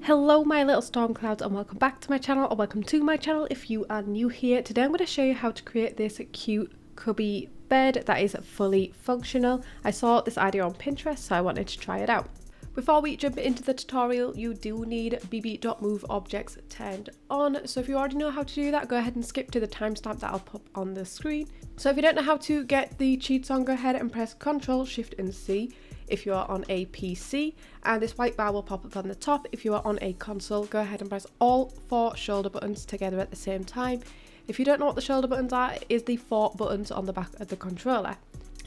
Hello my little storm clouds, and welcome back to my channel, or welcome to my channel if you are new here. Today I'm going to show you how to create this cute cubby bed that is fully functional. I saw this idea on Pinterest, so I wanted to try it out. Before we jump into the tutorial, you do need bb.move objects turned on. So if you already know how to do that, go ahead and skip to the timestamp that I'll pop on the screen. So if you don't know how to get the cheats on, go ahead and press Ctrl, Shift and C if you are on a PC, and this white bar will pop up on the top. If you are on a console, go ahead and press all 4 shoulder buttons together at the same time. If you don't know what the shoulder buttons are, it is the 4 buttons on the back of the controller.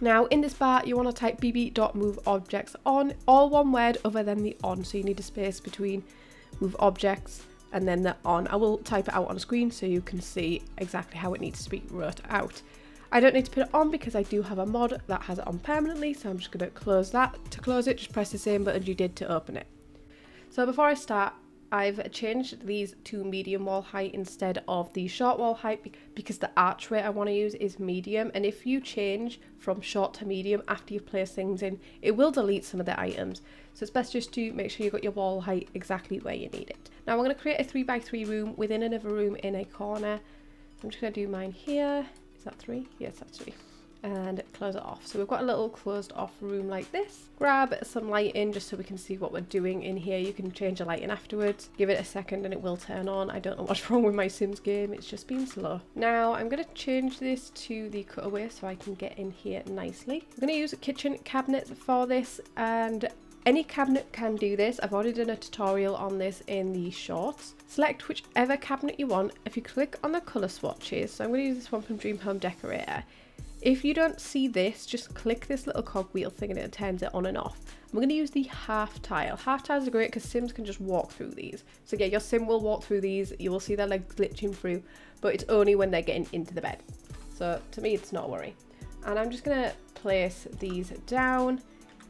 Now in this bar you want to type bb.move objects on, all one word other than the on, so you need a space between move objects and then the on. I will type it out on screen so you can see exactly how it needs to be wrote out. I don't need to put it on because I do have a mod that has it on permanently, so I'm just going to close that. To close it, just press the same button you did to open it. So before I start, I've changed these to medium wall height instead of the short wall height because the archway I want to use is medium, and if you change from short to medium after you've placed things in, it will delete some of the items. So it's best just to make sure you've got your wall height exactly where you need it. Now I'm going to create a 3x3 room within another room in a corner. I'm just going to do mine here. Is that 3? Yes, that's 3. And close it off. So we've got a little closed off room like this. Grab some lighting just so we can see what we're doing in here. You can change the lighting afterwards. Give it a second and it will turn on. I don't know what's wrong with my Sims game. It's just been slow. Now I'm going to change this to the cutaway so I can get in here nicely. I'm going to use a kitchen cabinet for this, and any cabinet can do this. I've already done a tutorial on this in the shorts. Select whichever cabinet you want. If you click on the colour swatches, so I'm going to use this one from Dream Home Decorator. If you don't see this, just click this little cogwheel thing and it turns it on and off. I'm going to use the half tile. Half tiles are great because Sims can just walk through these. So yeah, your Sim will walk through these. You will see their legs glitching through, but it's only when they're getting into the bed. So to me, it's not a worry. And I'm just going to place these down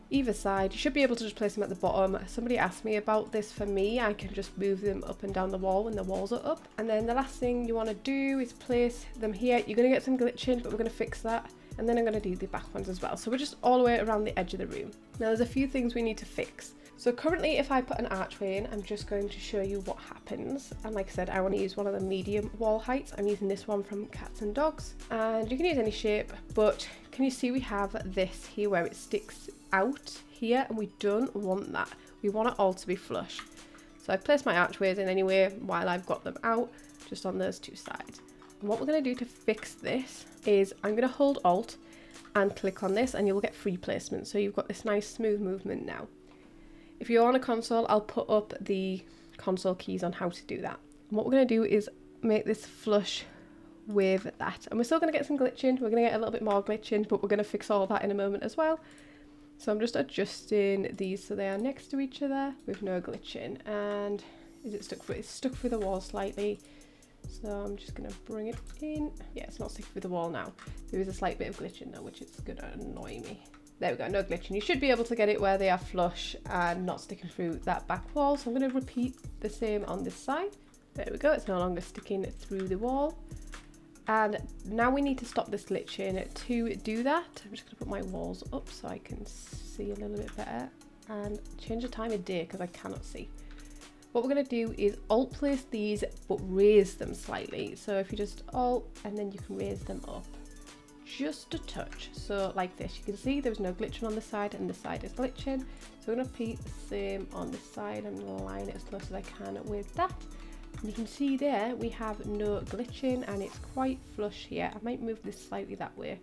either side. You should be able to just place them at the bottom. Somebody asked me about this. For me, I can just move them up and down the wall when the walls are up. And then the last thing you want to do is place them here. You're going to get some glitching, but we're going to fix that. And then I'm going to do the back ones as well. So we're just all the way around the edge of the room. Now there's a few things we need to fix. So currently if I put an archway in, I'm just going to show you what happens. And like I said, I want to use one of the medium wall heights. I'm using this one from Cats and Dogs. And you can use any shape, but can you see we have this here where it sticks out here, and we don't want that. We want it all to be flush. So I've placed my archways in anyway while I've got them out, just on those two sides. And what we're going to do to fix this is I'm going to hold Alt and click on this, and you'll get free placement. So you've got this nice smooth movement now. If you're on a console, I'll put up the console keys on how to do that. And what we're going to do is make this flush with that. And we're still going to get some glitching. We're going to get a little bit more glitching, but we're going to fix all that in a moment as well. So I'm just adjusting these so they are next to each other with no glitching. And is it stuck through? It's stuck through the wall slightly. So I'm just going to bring it in. Yeah, it's not sticking through the wall now. There is a slight bit of glitching though, which is going to annoy me. There we go, no glitching. You should be able to get it where they are flush and not sticking through that back wall. So I'm going to repeat the same on this side. There we go, it's no longer sticking through the wall. And now we need to stop this glitching. To do that, I'm just going to put my walls up so I can see a little bit better. And change the time of day because I cannot see. What we're going to do is alt place these but raise them slightly. So if you just alt and then you can raise them up just a touch. So like this, you can see there's no glitching on this side and this side is glitching. So we're going to repeat the same on this side. I'm going to line it as close as I can with that. And you can see there we have no glitching and it's quite flush here. I might move this slightly that way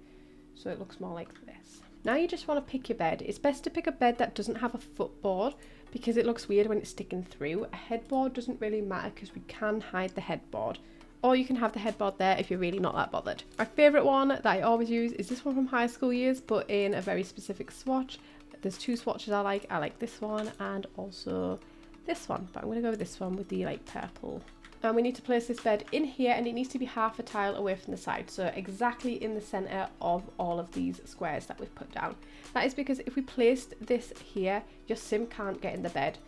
so it looks more like this. Now you just want to pick your bed. It's best to pick a bed that doesn't have a footboard because it looks weird when it's sticking through. A headboard doesn't really matter because we can hide the headboard. Or you can have the headboard there if you're really not that bothered. My favourite one that I always use is this one from high school years, but in a very specific swatch. There's 2 swatches I like. I like this one and also this one, but I'm going to go with this one with the like purple. And we need to place this bed in here, and it needs to be half a tile away from the side, so exactly in the center of all of these squares that we've put down. That is because if we placed this here, your Sim can't get in the bed.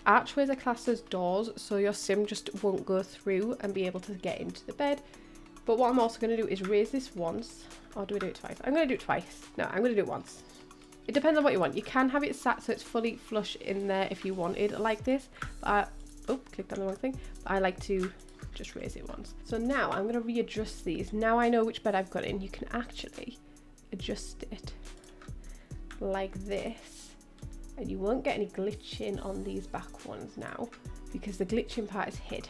Archways are classed as doors, so your Sim just won't go through and be able to get into the bed. But what I'm also going to do is raise this once, or do we do it twice? I'm going to do it twice. No, I'm going to do it once. It depends on what you want. You can have it sat so it's fully flush in there if you wanted like this, but oh, clicked on the wrong thing. But I like to just raise it once. So now I'm going to readjust these. Now I know which bed I've got in. You can actually adjust it like this, and you won't get any glitching on these back ones now because the glitching part is hid.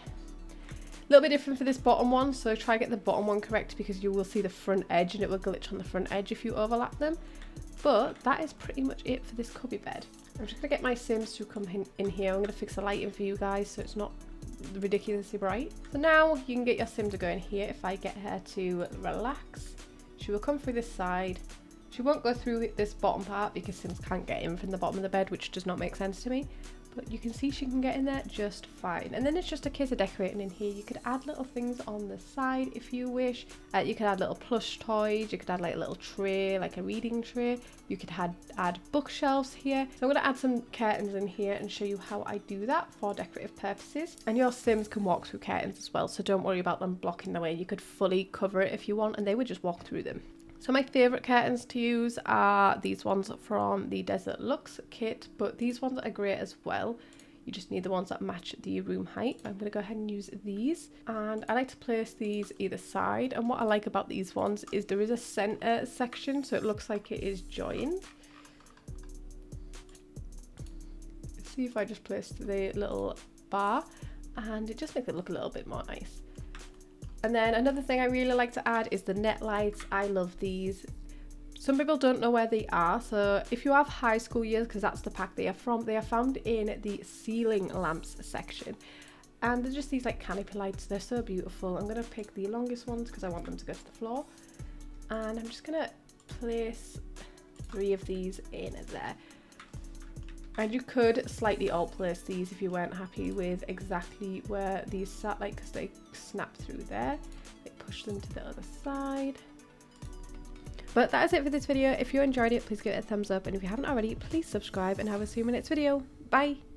A little bit different for this bottom one, so try get the bottom one correct because you will see the front edge and it will glitch on the front edge if you overlap them. But that is pretty much it for this cubby bed. I'm just going to get my Sims to come in here. I'm going to fix the lighting for you guys so it's not ridiculously bright. So now you can get your Sim to go in here. If I get her to relax, she will come through this side. She won't go through this bottom part because Sims can't get in from the bottom of the bed, which does not make sense to me. But you can see she can get in there just fine. And then it's just a case of decorating in here. You could add little things on the side if you wish. You could add little plush toys. You could add like a little tray, like a reading tray. You could add bookshelves here. So I'm going to add some curtains in here and show you how I do that for decorative purposes. And your Sims can walk through curtains as well, so don't worry about them blocking the way. You could fully cover it if you want and they would just walk through them. So my favourite curtains to use are these ones from the Desert Luxe kit, but these ones are great as well. You just need the ones that match the room height. I'm going to go ahead and use these, and I like to place these either side, and what I like about these ones is there is a centre section, so it looks like it is joined. Let's see if I just place the little bar, and it just makes it look a little bit more nice. And then another thing I really like to add is the net lights. I love these. Some people don't know where they are, so if you have high school years, because that's the pack they are from, they are found in the ceiling lamps section. And they're just these like canopy lights. They're so beautiful. I'm going to pick the longest ones because I want them to go to the floor. And I'm just going to place 3 of these in there. And you could slightly alt place these if you weren't happy with exactly where these sat, like because they snap through there. They push them to the other side. But that is it for this video. If you enjoyed it, please give it a thumbs up, and if you haven't already, please subscribe, and I will see you in my next video. Bye!